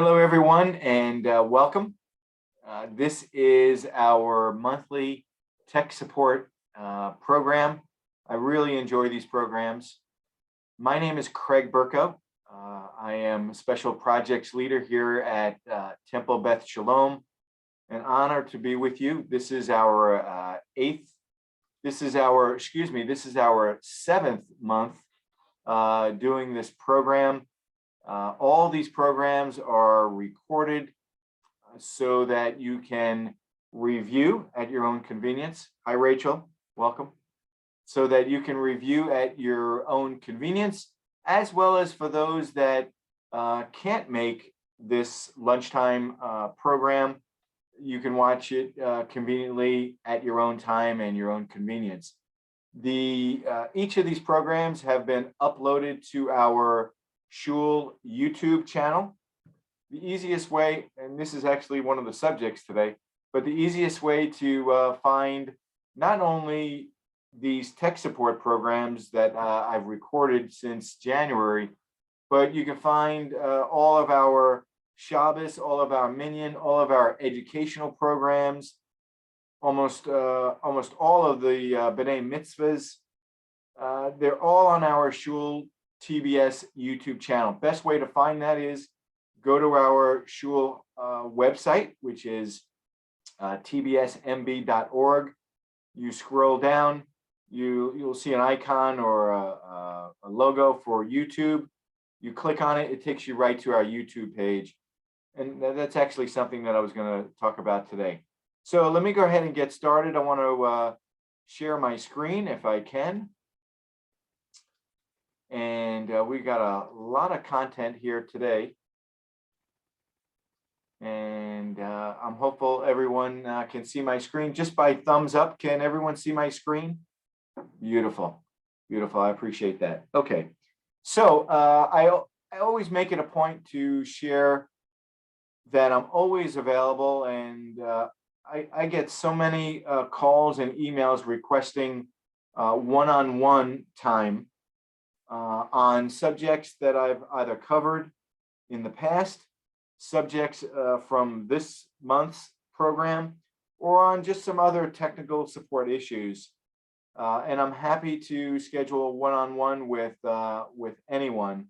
Hello, everyone, and welcome. This is our monthly tech support program. I really enjoy these programs. My name is Craig Burko. I am special projects leader here at Temple Beth Shalom. An honor to be with you. This is our this is our 7th month doing this program. All these programs are recorded so that you can review at your own convenience. Hi, Rachel, welcome. So that you can review at your own convenience, as well as for those that can't make this lunchtime program, you can watch it conveniently at your own time and your own convenience. Each of these programs have been uploaded to our Shul YouTube channel. The easiest way, and this is actually one of the subjects today, but the easiest way to find not only these tech support programs that I've recorded since January, but you can find all of our Shabbos, all of our Minyan, all of our educational programs, almost all of the B'nai Mitzvahs. They're all on our Shul TBS YouTube channel. Best way to find that is go to our Shul website, which is tbsmb.org. You scroll down, you'll see an icon or a logo for YouTube. You click on it, it takes you right to our YouTube page. And that's actually something that I was going to talk about today. So let me go ahead and get started. I want to share my screen if I can. And we got a lot of content here today. And I'm hopeful everyone can see my screen just by thumbs up. Can everyone see my screen? Beautiful, beautiful. I appreciate that. Okay, so I always make it a point to share that I'm always available, and I get so many calls and emails requesting one-on-one time on subjects that I've either covered in the past, subjects from this month's program, or on just some other technical support issues. And I'm happy to schedule one-on-one with anyone.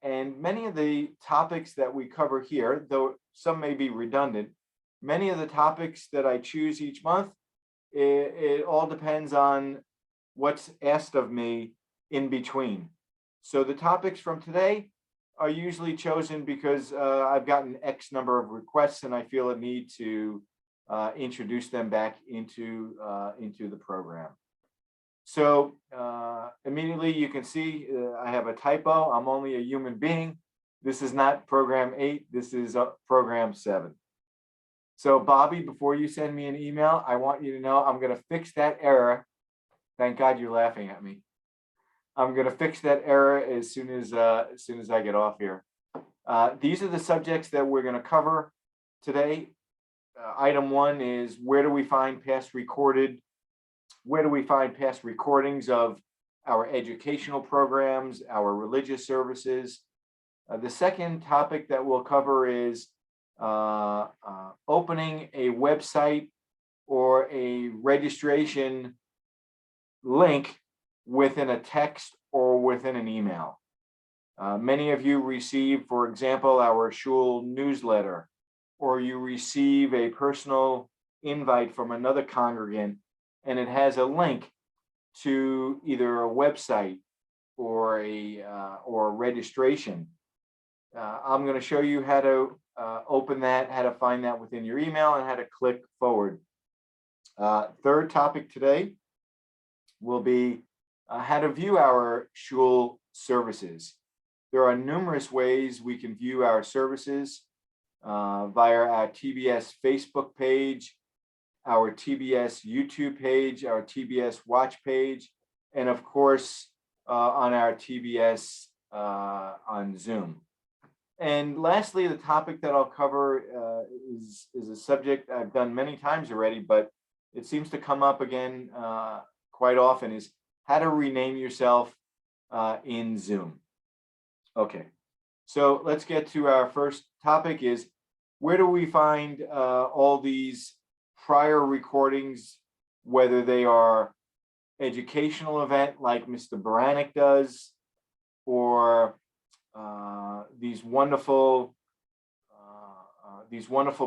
And many of the topics that we cover here, though some may be redundant, many of the topics that I choose each month, it all depends on what's asked of me in between. So the topics from today are usually chosen because I've gotten X number of requests and I feel a need to introduce them back into the program. So immediately you can see I have a typo. I'm only a human being. This is not program 8. This is program 7. So Bobby, before you send me an email, I want you to know I'm going to fix that error. Thank God you're laughing at me. I'm going to fix that error as soon as I get off here. These are the subjects that we're going to cover today. Item 1 is where do we find past recordings of our educational programs, our religious services. The second topic that we'll cover is opening a website or a registration link within a text or within an email. Many of you receive, for example, our Shul newsletter, or you receive a personal invite from another congregant, and it has a link to either a website or a registration. I'm going to show you how to open that, how to find that within your email, and how to click forward. Third topic today will be how to view our Shul services. There are numerous ways we can view our services via our TBS Facebook page, our TBS YouTube page, our TBS Watch page, and of course on our TBS on Zoom. And lastly, the topic that I'll cover is a subject I've done many times already, but it seems to come up again quite often, is how to rename yourself in Zoom. Okay, So let's get to our first topic is, where do we find all these prior recordings, whether they are educational event like Mr. Baranek does, or these wonderful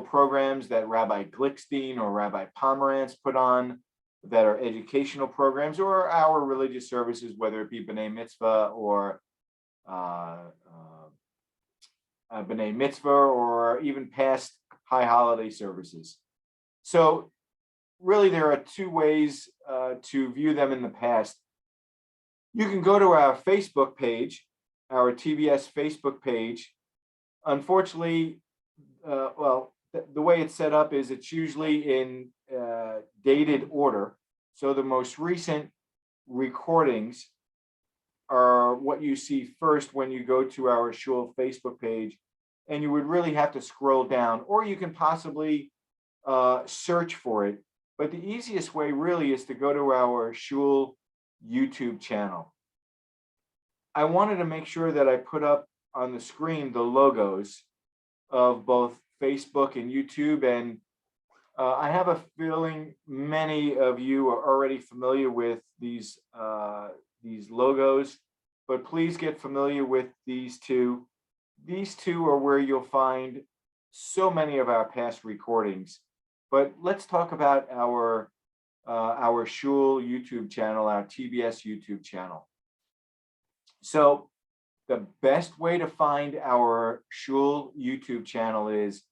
programs that Rabbi Glickstein or Rabbi Pomerantz put on that are educational programs, or our religious services, whether it be B'nai Mitzvah or B'nai Mitzvah, or even past high holiday services. So really, there are two ways to view them in the past. You can go to our Facebook page, our TBS Facebook page. Unfortunately, the way it's set up is it's usually in dated order. So the most recent recordings are what you see first when you go to our shul Facebook page, and you would really have to scroll down, or you can possibly search for it. But the easiest way really is to go to our shul YouTube channel. I wanted to make sure that I put up on the screen the logos of both Facebook and YouTube, and I have a feeling many of you are already familiar with these logos, but please get familiar with these two. These two are where you'll find so many of our past recordings. But let's talk about our shul YouTube channel, our TBS YouTube channel. So the best way to find our shul YouTube channel is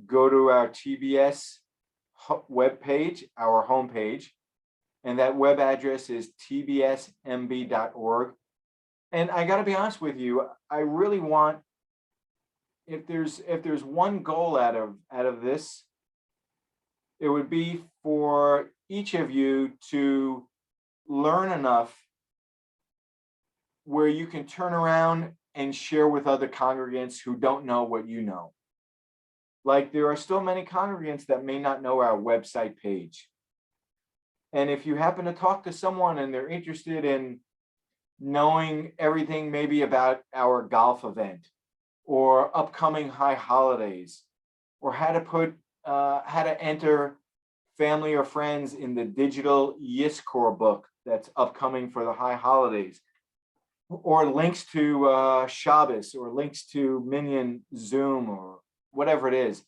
go to our TBS webpage, our homepage, and that web address is tbsmb.org. And I got to be honest with you, I really want, if there's one goal out of this, it would be for each of you to learn enough where you can turn around and share with other congregants who don't know what you know. Like, there are still many congregants that may not know our website page. And if you happen to talk to someone and they're interested in knowing everything maybe about our golf event or upcoming high holidays, or how to enter family or friends in the digital Yizkor book that's upcoming for the high holidays, or links to Shabbos, or links to Minyan Zoom, or whatever it is,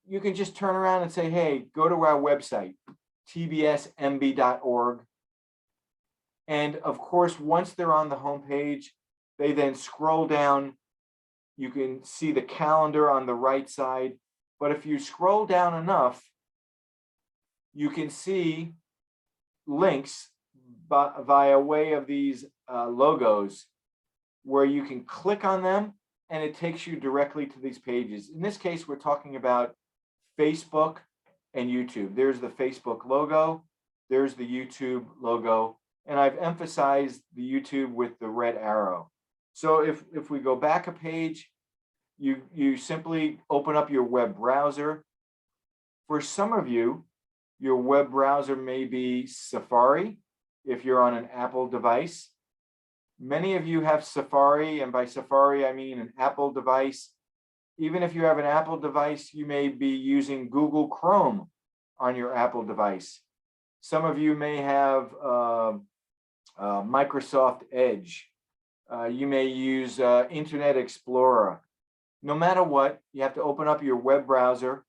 you can just turn around and say, hey, go to our website, tbsmb.org. And of course, once they're on the homepage, they then scroll down. You can see the calendar on the right side. But if you scroll down enough, you can see links via way of these logos, where you can click on them and it takes you directly to these pages. In this case, we're talking about Facebook and YouTube. There's the Facebook logo, there's the YouTube logo, and I've emphasized the YouTube with the red arrow. So if we go back a page, you simply open up your web browser. For some of you, your web browser may be Safari if you're on an Apple device. Many of you have Safari, and by Safari, I mean an Apple device. Even if you have an Apple device, you may be using Google Chrome on your Apple device. Some of you may have Microsoft Edge. You may use Internet Explorer. No matter what, you have to open up your web browser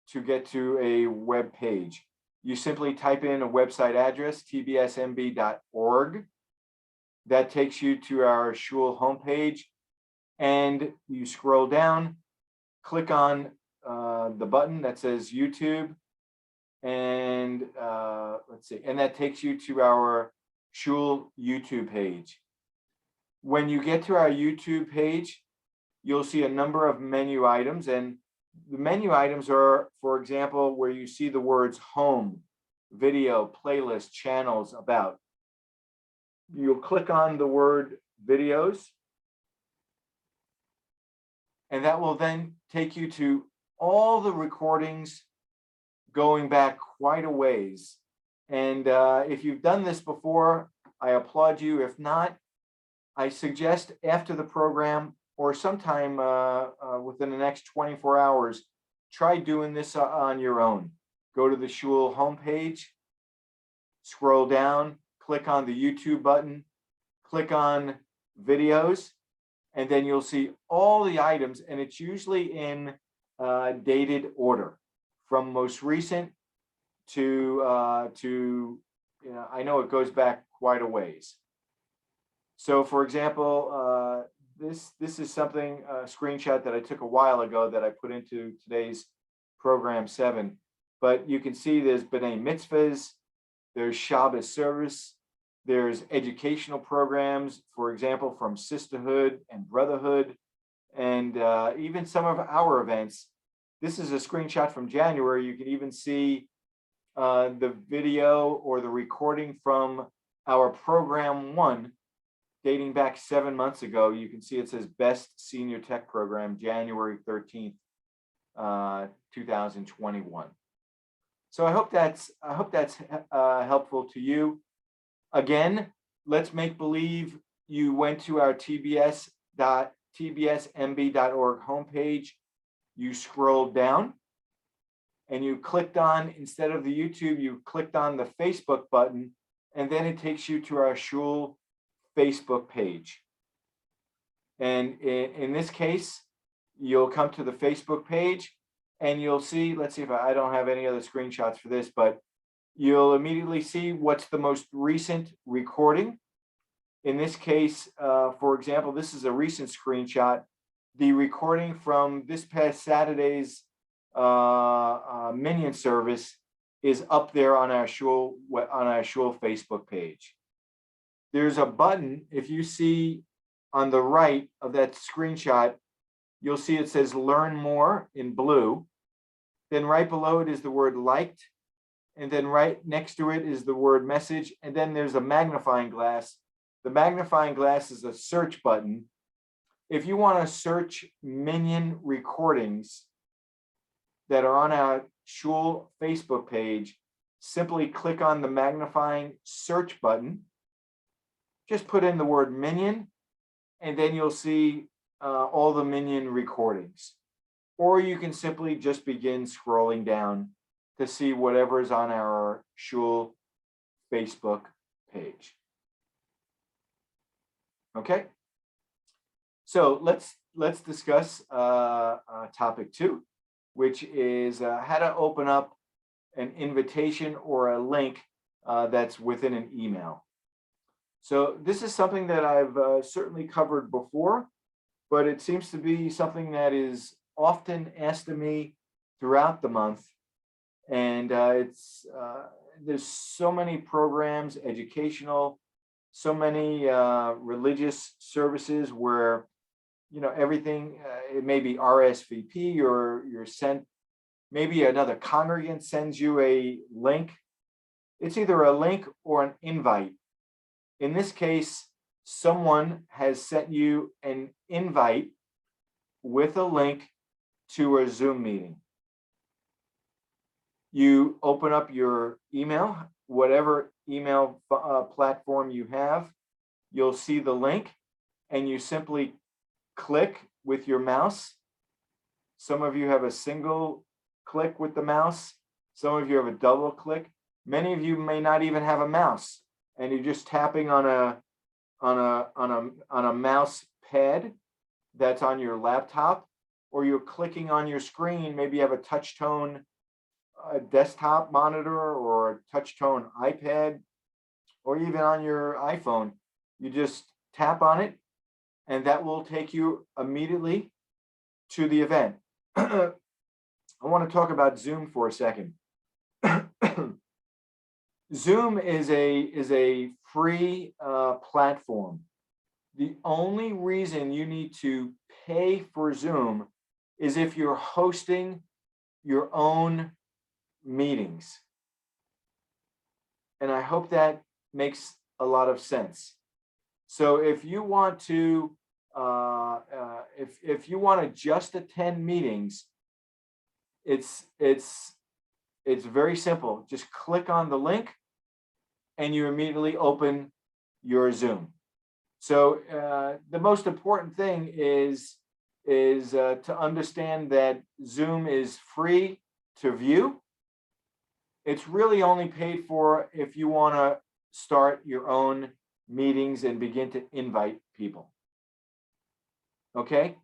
to get to a web page. You simply type in a website address, tbsmb.org. That takes you to our shul homepage, and you scroll down, click on the button that says YouTube, and let's see, and that takes you to our shul YouTube page. When you get to our YouTube page, you'll see a number of menu items, and the menu items are, for example, where you see the words home, video, playlist, channels, about. You'll click on the word videos, and that will then take you to all the recordings going back quite a ways. And if you've done this before, I applaud you. If not, I suggest after the program, or sometime within the next 24 hours, try doing this on your own. Go to the Shul homepage, scroll down, click on the YouTube button, click on videos, and then you'll see all the items, and it's usually in dated order from most recent to I know it goes back quite a ways. So for example, this is something, a screenshot that I took a while ago that I put into today's program 7, but you can see there's B'nai Mitzvahs, there's Shabbos service, there's educational programs, for example, from Sisterhood and Brotherhood, and even some of our events. This is a screenshot from January. You can even see the video or the recording from our program 1, dating back 7 months ago. You can see it says Best Senior Tech Program, January 13th, 2021. So I hope that's helpful to you. Again, let's make believe you went to our tbsmb.org homepage. You scrolled down and you clicked on, instead of the YouTube, you clicked on the Facebook button, and then it takes you to our Shul Facebook page. And in this case, you'll come to the Facebook page and you'll see, let's see if I don't have any other screenshots for this, but you'll immediately see what's the most recent recording. In this case, for example, this is a recent screenshot. The recording from this past Saturday's Minyan service is up there on our Shul Facebook page. There's a button, if you see on the right of that screenshot, you'll see it says Learn More in blue. Then right below it is the word Liked. And then right next to it is the word Message. And then there's a magnifying glass. The magnifying glass is a search button. If you want to search Minyan recordings that are on our Shul Facebook page, simply click on the magnifying search button. Just put in the word Minyan, and then you'll see all the Minyan recordings. Or you can simply just begin scrolling down to see whatever is on our Shul Facebook page. Okay, so let's discuss topic 2, which is how to open up an invitation or a link that's within an email. So this is something that I've certainly covered before, but it seems to be something that is often asked of me throughout the month. And there's so many programs, educational, so many religious services where, you know, everything, it may be RSVP, or you're sent, maybe another congregant sends you a link. It's either a link or an invite. In this case, someone has sent you an invite with a link to a Zoom meeting. You open up your email, whatever email platform you have, you'll see the link, and you simply click with your mouse. Some of you have a single click with the mouse. Some of you have a double click. Many of you may not even have a mouse, and you're just tapping on a mouse pad that's on your laptop, or you're clicking on your screen. Maybe you have a touch tone desktop monitor or a touch tone iPad, or even on your iPhone. You just tap on it, and that will take you immediately to the event. I want to talk about Zoom for a second. Zoom is a free platform. The only reason you need to pay for Zoom is if you're hosting your own meetings. And I hope that makes a lot of sense. So if you want to, if you want to just attend meetings, it's very simple. Just click on the link, and you immediately open your Zoom. So the most important thing is to understand that Zoom is free to view. It's really only paid for if you want to start your own meetings and begin to invite people. Okay.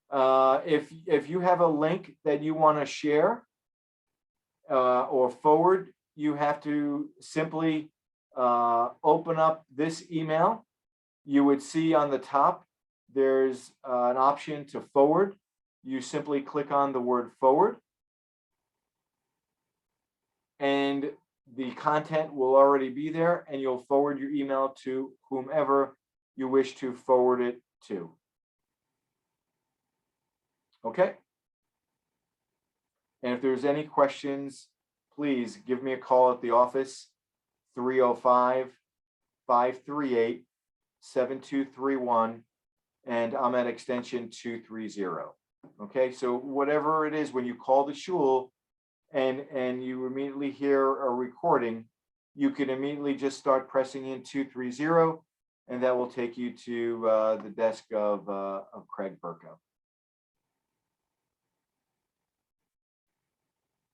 If you have a link that you want to share or forward, you have to simply open up this email. You would see on the top, there's an option to forward. You simply click on the word forward, and the content will already be there, and you'll forward your email to whomever you wish to forward it to. Okay? And if there's any questions, please give me a call at the office, 305-538-7231, and I'm at extension 230. Okay, so whatever it is, when you call the shul and you immediately hear a recording, you can immediately just start pressing in 230, and that will take you to the desk of Craig Burko.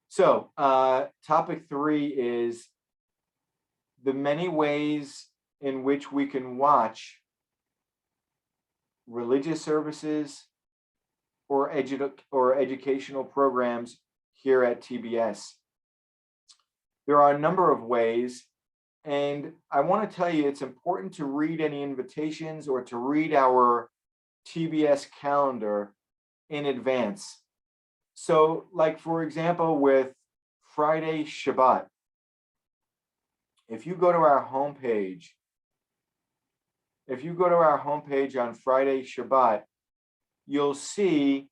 So topic 3 is the many ways in which we can watch religious services or educational programs here at TBS. There are a number of ways, and I want to tell you it's important to read any invitations or to read our TBS calendar in advance. So, like for example, with Friday Shabbat, if you go to our homepage, on Friday Shabbat, you'll see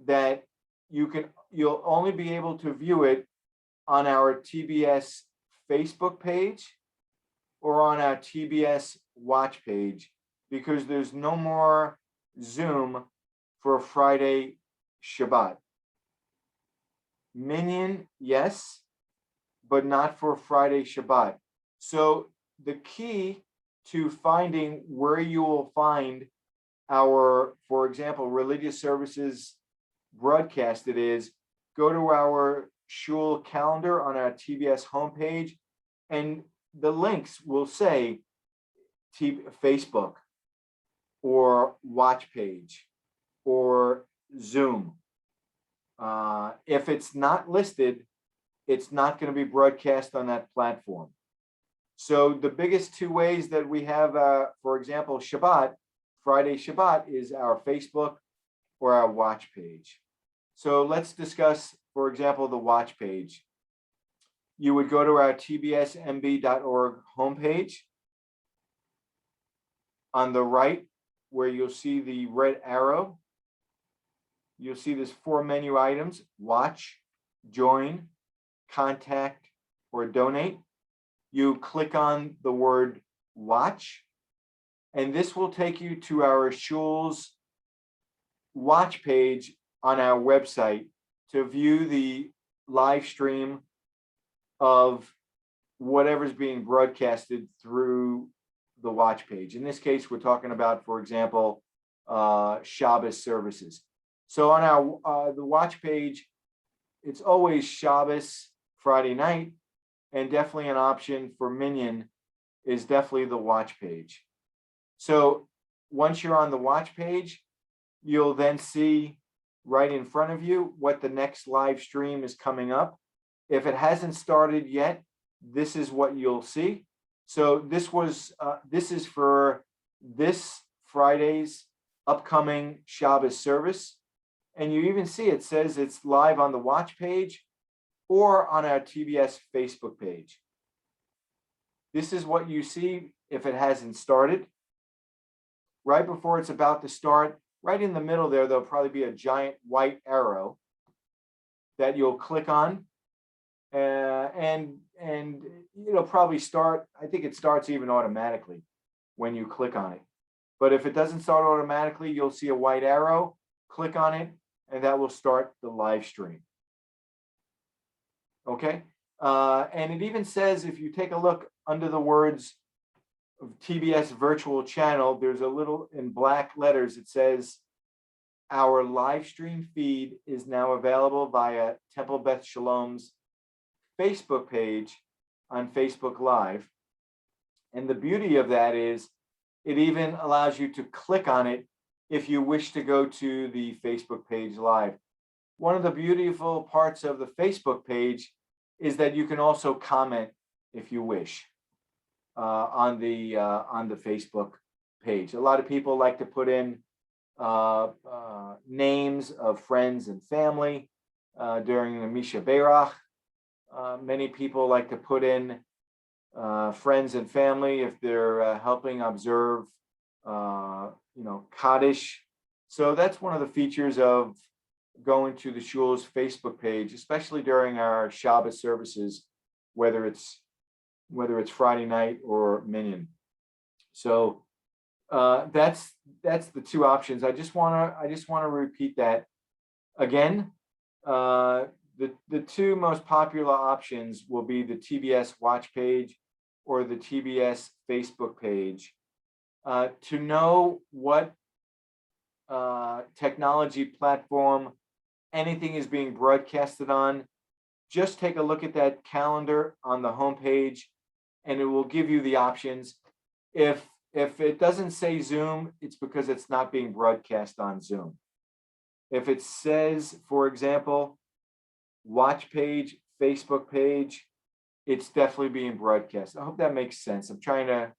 that you'll only be able to view it on our TBS Facebook page or on our TBS watch page, because there's no more Zoom for Friday Shabbat. Minyan, yes, but not for Friday Shabbat. So the key to finding where you will find our, for example, religious services broadcasted is go to our shul calendar on our TBS homepage, and the links will say Facebook or watch page or Zoom. If it's not listed, it's not going to be broadcast on that platform. So the biggest 2 ways that we have, for example, Shabbat, Friday Shabbat, is our Facebook or our watch page. So let's discuss, for example, the watch page. You would go to our tbsmb.org homepage. On the right, where you'll see the red arrow, you'll see there's 4 menu items: watch, join, contact, or donate. You click on the word watch, and this will take you to our shul's watch page on our website to view the live stream of whatever's being broadcasted through the watch page. In this case, we're talking about, for example, Shabbos services. So on our the watch page, it's always Shabbos Friday night, and definitely an option for Minyan is definitely the watch page. So once you're on the watch page, you'll then see right in front of you what the next live stream is coming up. If it hasn't started yet, this is what you'll see. So this is for this Friday's upcoming Shabbos service. And you even see it says it's live on the watch page or on our TBS Facebook page. This is what you see if it hasn't started. Right before it's about to start, right in the middle there'll probably be a giant white arrow that you'll click on, and it'll probably start. I think it starts even automatically when you click on it. But if it doesn't start automatically, you'll see a white arrow, click on it, and that will start the live stream. Okay, and it even says, if you take a look under the words TBS virtual channel, there's a little in black letters, it says, our live stream feed is now available via Temple Beth Shalom's Facebook page on Facebook Live. And the beauty of that is it even allows you to click on it if you wish to go to the Facebook page live. One of the beautiful parts of the Facebook page is that you can also comment if you wish on the Facebook page. A lot of people like to put in names of friends and family during the Misha Berach. Many people like to put in friends and family if they're helping observe, Kaddish. So that's one of the features of going to the shul's Facebook page, especially during our Shabbat services, whether it's Friday night or Minyan. So that's the two options. I just want to repeat that again. The two most popular options will be the TBS watch page or the TBS Facebook page. To know what technology platform anything is being broadcasted on, just take a look at that calendar on the homepage, and it will give you the options. If it doesn't say Zoom, it's because it's not being broadcast on Zoom. If it says, for example, watch page, Facebook page, it's definitely being broadcast. I hope that makes sense. I'm trying to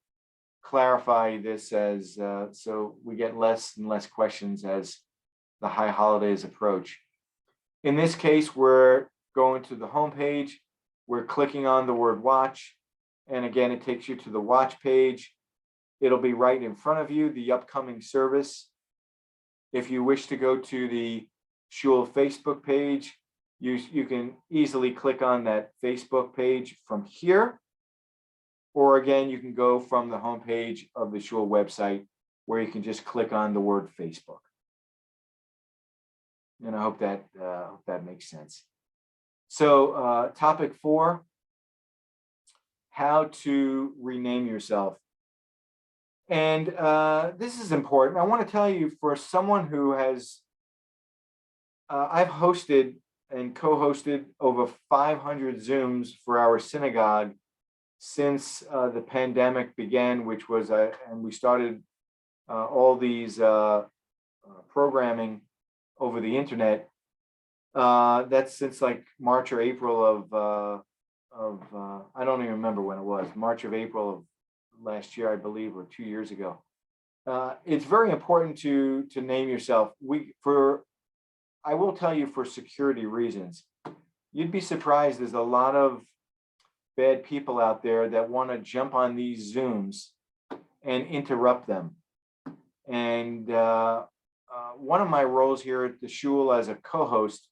clarify this as so we get less and less questions as the high holidays approach. In this case, we're going to the home page, we're clicking on the word watch, and again, it takes you to the watch page. It'll be right in front of you, the upcoming service. If you wish to go to the shul Facebook page, you can easily click on that Facebook page from here. Or again, you can go from the homepage of the shul website where you can just click on the word Facebook. And I hope that makes sense. So topic 4, how to rename yourself. And this is important. I want to tell you, for someone who has, I've hosted and co-hosted over 500 Zooms for our synagogue since the pandemic began, which was, and we started all these programming over the internet. That's since like March or April of I don't even remember when it was, March or April of last year, I believe, or 2 years ago. It's very important to name yourself. I will tell you, for security reasons, you'd be surprised. There's a lot of bad people out there that want to jump on these Zooms and interrupt them. And one of my roles here at the shul as a co-host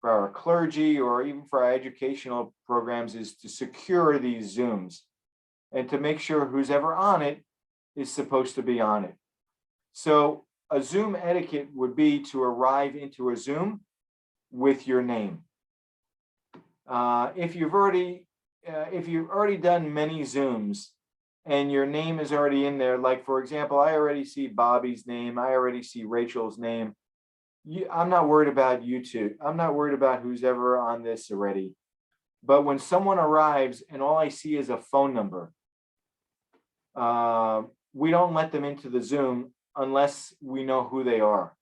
for our clergy or even for our educational programs is to secure these Zooms and to make sure who's ever on it is supposed to be on it. So a Zoom etiquette would be to arrive into a Zoom with your name. If you've already done many Zooms and your name is already in there, like for example, I already see Bobby's name, I already see Rachel's name. I'm not worried about you two. I'm not worried about who's ever on this already. But when someone arrives and all I see is a phone number, we don't let them into the Zoom unless we know who they are.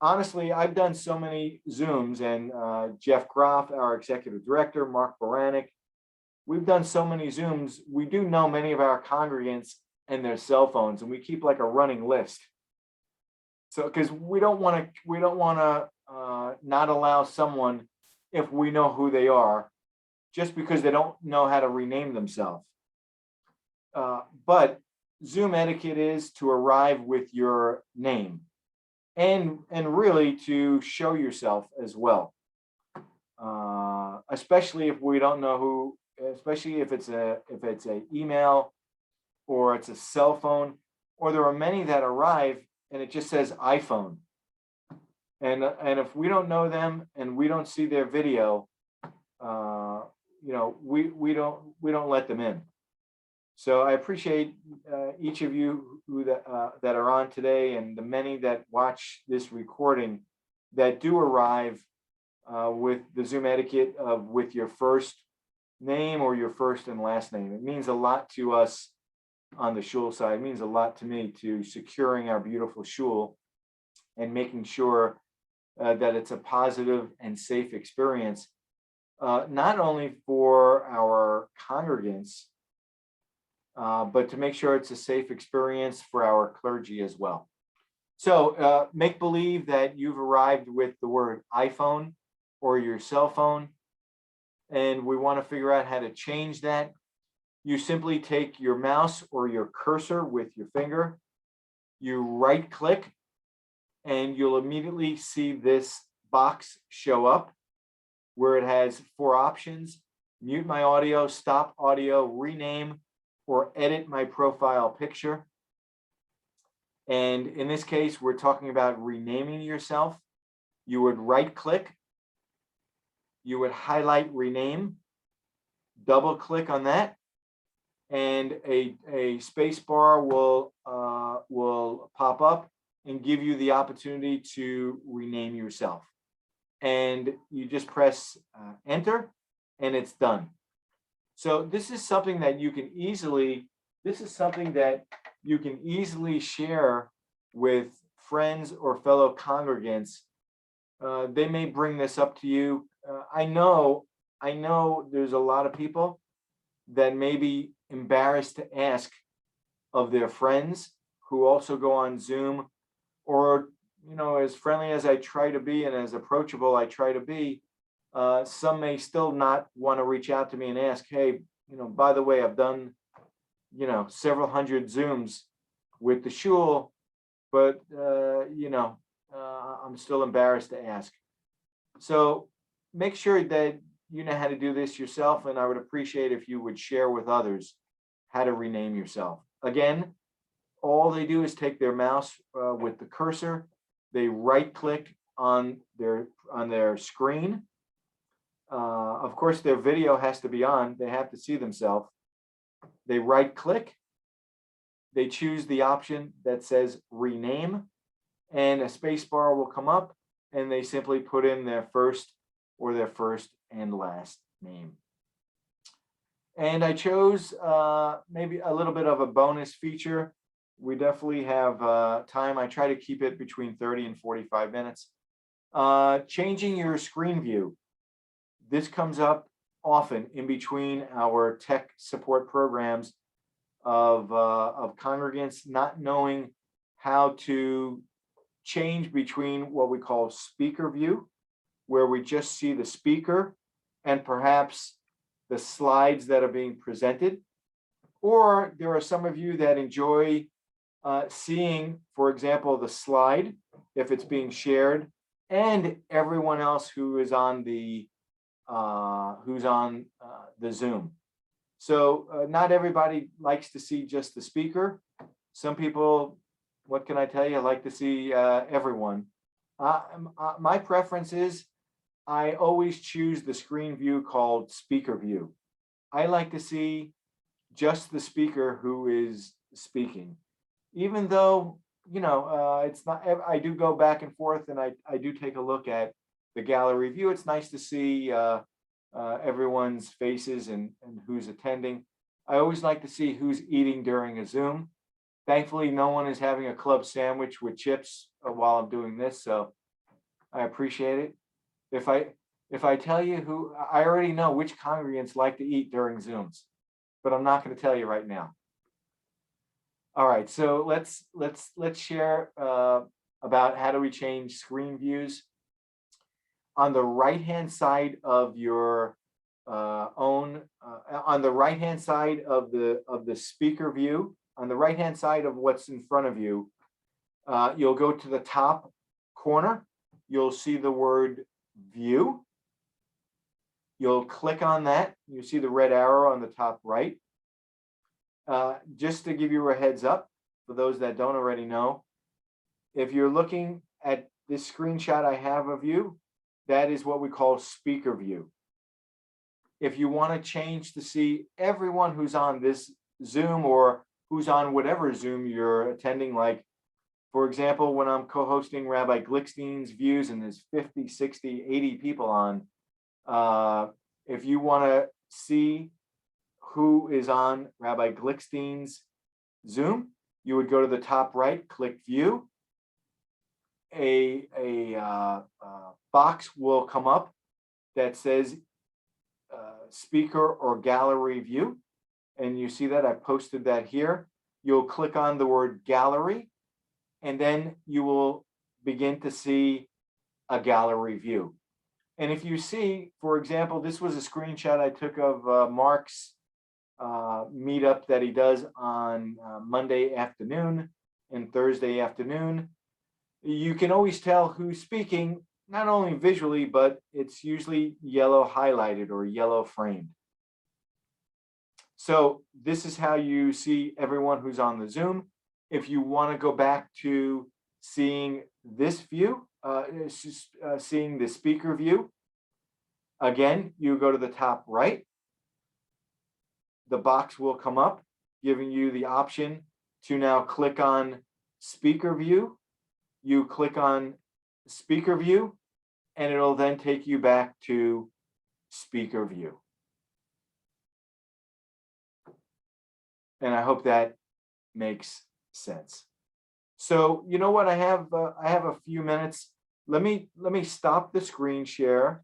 Honestly, I've done so many Zooms, and Jeff Groff, our executive director, Mark Baranek, we've done so many Zooms. We do know many of our congregants and their cell phones, and we keep like a running list. So, because we don't want to not allow someone, if we know who they are, just because they don't know how to rename themselves. But Zoom etiquette is to arrive with your name, and really to show yourself as well. Especially if we don't know who, especially if it's a email or it's a cell phone, or there are many that arrive and it just says iPhone. And if we don't know them and we don't see their video, we don't let them in. So I appreciate each of you that are on today, and the many that watch this recording that do arrive with the Zoom etiquette of with your first name or your first and last name. It means a lot to us on the shul side. It means a lot to me to securing our beautiful shul and making sure that it's a positive and safe experience, not only for our congregants, but to make sure it's a safe experience for our clergy as well. So make believe that you've arrived with the word iPhone or your cell phone, and we want to figure out how to change that. You simply take your mouse or your cursor with your finger, you right click, and you'll immediately see this box show up where it has 4 options: mute my audio, stop audio, rename, or edit my profile picture. And in this case, we're talking about renaming yourself. You would right click, you would highlight rename, double click on that, and a space bar will pop up and give you the opportunity to rename yourself. And you just press enter, and it's done. So this is something that you can easily share with friends or fellow congregants. They may bring this up to you. I know there's a lot of people that may be embarrassed to ask of their friends who also go on Zoom, or, as friendly as I try to be and as approachable I try to be, some may still not want to reach out to me and ask, hey, by the way, I've done, several hundred Zooms with the shul, but, I'm still embarrassed to ask. So make sure that you know how to do this yourself, and I would appreciate if you would share with others how to rename yourself. Again, all they do is take their mouse with the cursor, they right click on their screen. Of course, their video has to be on, they have to see themselves. They right click, they choose the option that says rename, and a space bar will come up, and they simply put in their first and last name. And I chose maybe a little bit of a bonus feature. We definitely have time. I try to keep it between 30 and 45 minutes. Changing your screen view. This comes up often in between our tech support programs of congregants not knowing how to change between what we call speaker view, where we just see the speaker and perhaps the slides that are being presented. Or there are some of you that enjoy seeing, for example, the slide, if it's being shared, and everyone else who is on the Zoom. So not everybody likes to see just the speaker. Some people, what can I tell you, like to see everyone. My preference is I always choose the screen view called speaker view. I like to see just the speaker who is speaking, even though, it's not, I do go back and forth, and I do take a look at the gallery view. It's nice to see everyone's faces and who's attending. I always like to see who's eating during a Zoom. Thankfully, no one is having a club sandwich with chips while I'm doing this, so I appreciate it. If I tell you who, I already know which congregants like to eat during Zooms, but I'm not going to tell you right now. All right, so let's share about how do we change screen views. On the right-hand side of your on the right-hand side of the speaker view, on the right-hand side of what's in front of you, you'll go to the top corner. You'll see the word view. You'll click on that. You see the red arrow on the top right. Just to give you a heads up, for those that don't already know, if you're looking at this screenshot I have of you, that is what we call speaker view. If you want to change to see everyone who's on this Zoom or who's on whatever Zoom you're attending. Like, for example, when I'm co-hosting Rabbi Glickstein's views and there's 50, 60, 80 people on, if you want to see who is on Rabbi Glickstein's Zoom, you would go to the top right, click view. A box will come up that says speaker or gallery view. And you see that I posted that here. You'll click on the word gallery, and then you will begin to see a gallery view. And if you see, for example, this was a screenshot I took of Mark's meetup that he does on Monday afternoon and Thursday afternoon. You can always tell who's speaking, not only visually, but it's usually yellow highlighted or yellow framed. So this is how you see everyone who's on the Zoom. If you want to go back to seeing this view, seeing the speaker view, again, you go to the top right. The box will come up, giving you the option to now click on speaker view. You click on speaker view, and it'll then take you back to speaker view. And I hope that makes sense. So you know what? I have a few minutes. Let me stop the screen share,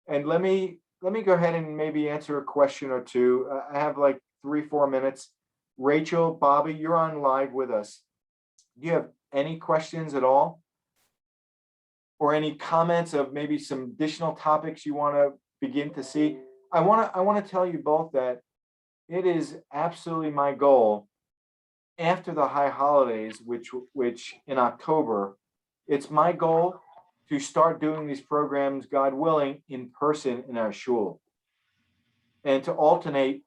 and let me go ahead and maybe answer a question or two. I have like 3-4 minutes. Rachel, Bobby, you're on live with us. Do you have any questions at all? Or any comments of maybe some additional topics you want to begin to see? I want to tell you both that it is absolutely my goal after the high holidays, which in October, it's my goal to start doing these programs, God willing, in person in our shul, and to alternate,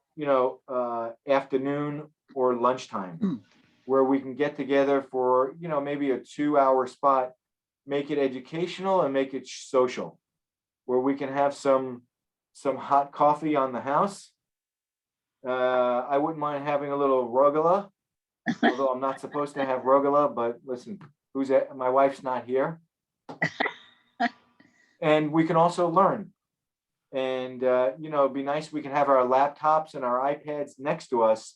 afternoon or lunchtime, where we can get together for, maybe a 2-hour spot, make it educational and make it social, where we can have some hot coffee on the house. I wouldn't mind having a little rogala, although I'm not supposed to have rogala, but listen, my wife's not here. And we can also learn. And, it'd be nice, we can have our laptops and our iPads next to us,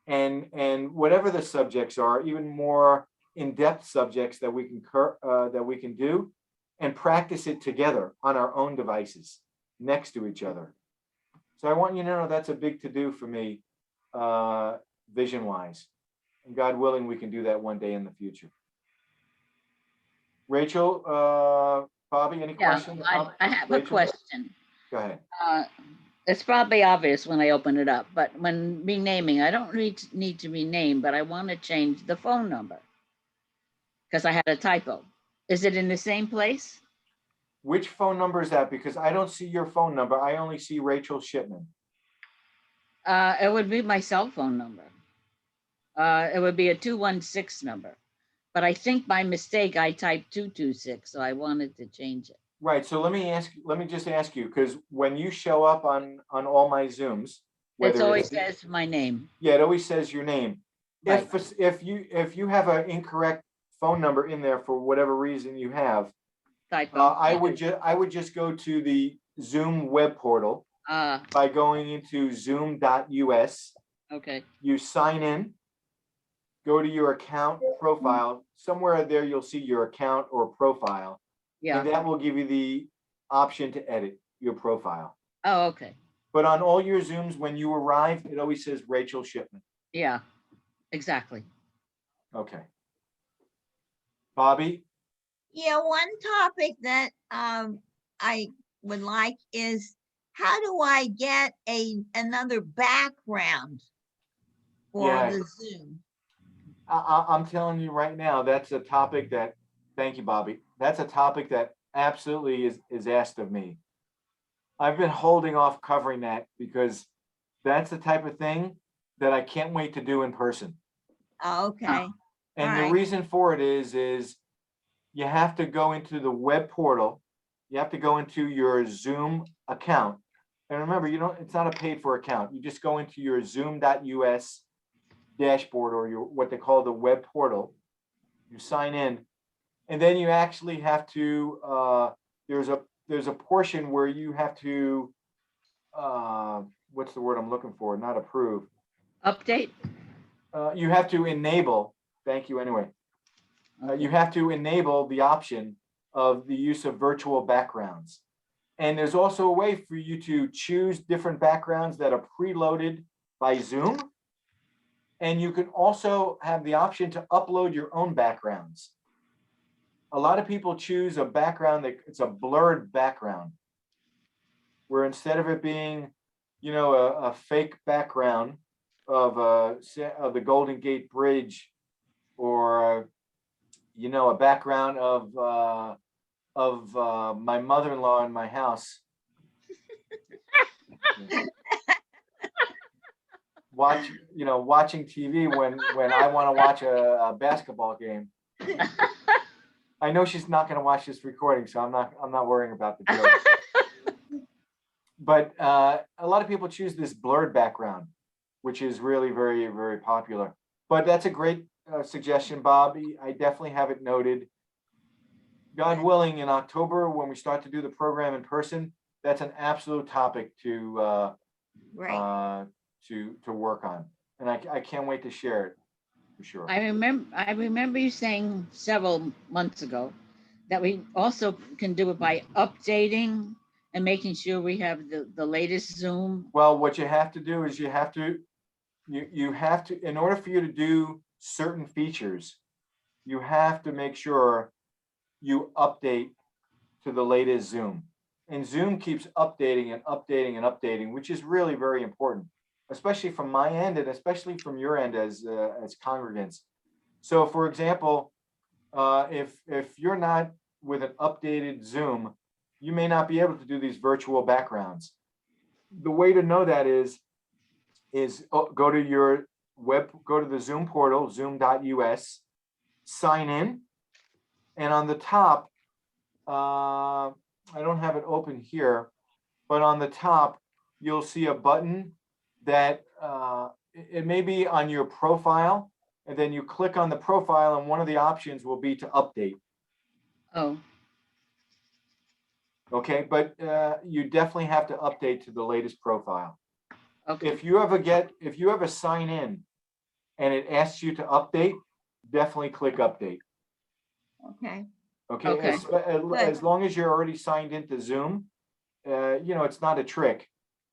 and whatever the subjects are, even more in-depth subjects that we can do, and practice it together on our own devices next to each other. So I want you to know that's a big to-do for me, vision-wise. And God willing, we can do that one day in the future. Rachel, Bobby, any questions? I have Rachel? A question. Go ahead. It's probably obvious when I open it up, but when renaming, I don't need to rename, but I want to change the phone number because I had a typo. Is it in the same place? Which phone number is that? Because I don't see your phone number. I only see Rachel Shipman. It would be my cell phone number. It would be a 216 number. But I think by mistake, I typed 226, so I wanted to change it. Right. So let me just ask you, because when you show up on all my Zooms, it always says my name. Yeah, it always says your name. Right. If you have an incorrect phone number in there for whatever reason you have, I would just go to the Zoom web portal by going into zoom.us. Okay. You sign in, go to your account profile. Somewhere there you'll see your account or profile. Yeah. And that will give you the option to edit your profile. Oh, okay. But on all your Zooms, when you arrive, it always says Rachel Shipman. Yeah, exactly. Okay. Bobby? Yeah, one topic that I would like is, how do I get another background for the Zoom? I'm telling you right now, that's a topic that, thank you, Bobby. That's a topic that absolutely is asked of me. I've been holding off covering that because that's the type of thing that I can't wait to do in person. Oh, okay. And the reason for it is you have to go into the web portal. You have to go into your Zoom account. And remember, it's not a paid for account. You just go into your zoom.us dashboard or your, what they call the web portal. You sign in, and then you actually have to, there's a portion where you have to, what's the word I'm looking for? Not approve. Update? You have to enable, thank you anyway. You have to enable the option of the use of virtual backgrounds. And there's also a way for you to choose different backgrounds that are preloaded by Zoom. And you can also have the option to upload your own backgrounds. A lot of people choose a background that it's a blurred background, where instead of it being, a fake background of the Golden Gate Bridge, or a background of my mother-in-law in my house. Watching TV when I want to watch a basketball game. I know she's not going to watch this recording, so I'm not worrying about the joke. But a lot of people choose this blurred background, which is really very, very popular. But that's a great suggestion, Bob. I definitely have it noted. God willing, in October, when we start to do the program in person, that's an absolute topic to Right. to work on, and I can't wait to share it for sure. I remember you saying several months ago that we also can do it by updating and making sure we have the latest Zoom. Well, what you have to do is you have to, in order for you to do certain features, you have to make sure you update to the latest Zoom. And Zoom keeps updating and updating and updating, which is really very important, especially from my end and especially from your end as congregants. So for example, if you're not with an updated Zoom, you may not be able to do these virtual backgrounds. The way to know that is go to your go to the Zoom portal, zoom.us, sign in, and on the top, I don't have it open here, but on the top, you'll see a button that it may be on your profile, and then you click on the profile, and one of the options will be to update. Oh, Okay, but you definitely have to update to the latest profile. okay. If you ever sign in and it asks you to update, definitely click update. Okay. Okay, Okay. as long as you're already signed into Zoom, it's not a trick.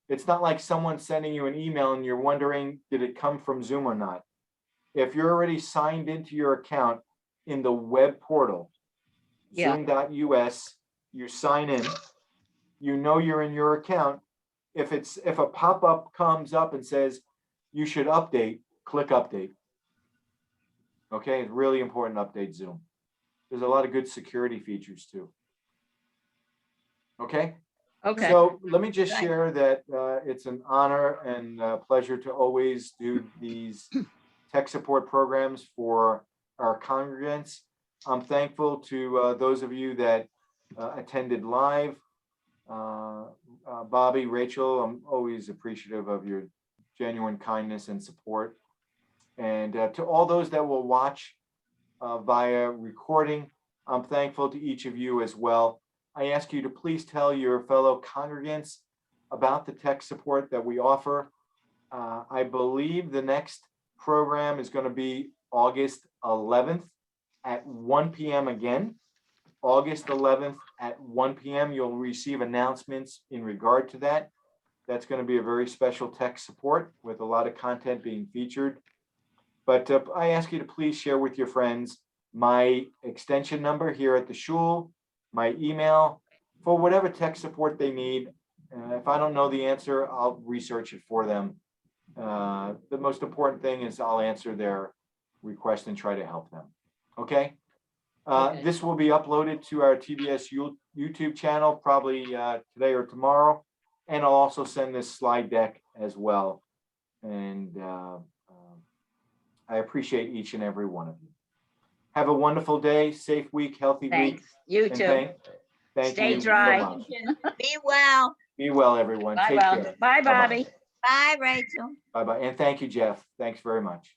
It's not like someone sending you an email and you're wondering, did it come from Zoom or not? If you're already signed into your account in the web portal, Yeah. zoom.us, you sign in, you're in your account. If a pop-up comes up and says you should update, click update. Okay, it's really important to update Zoom. There's a lot of good security features too. Okay. Okay. So let me just Right. share that it's an honor and pleasure to always do these tech support programs for our congregants. I'm thankful to those of you that attended live. Bobby, Rachel, I'm always appreciative of your genuine kindness and support. And to all those that will watch via recording, I'm thankful to each of you as well. I ask you to please tell your fellow congregants about the tech support that we offer. I believe the next program is going to be August 11th at 1 p.m. again. August 11th at 1 p.m. You'll receive announcements in regard to that. That's going to be a very special tech support with a lot of content being featured. But I ask you to please share with your friends my extension number here at the shul, my email, for whatever tech support they need. If I don't know the answer, I'll research it for them. The most important thing is I'll answer their request and try to help them. Okay? Okay. This will be uploaded to our TBS YouTube channel probably today or tomorrow. And I'll also send this slide deck as well. And I appreciate each and every one of you. Have a wonderful day, safe week, healthy week. Thanks. You And too. thank Stay you so dry. much. Be well. Be well, everyone. Bye, Take Bob. care. Bye, Bye-bye. Bobby. Bye, Rachel. Bye-bye. And thank you, Jeff. Thanks very much.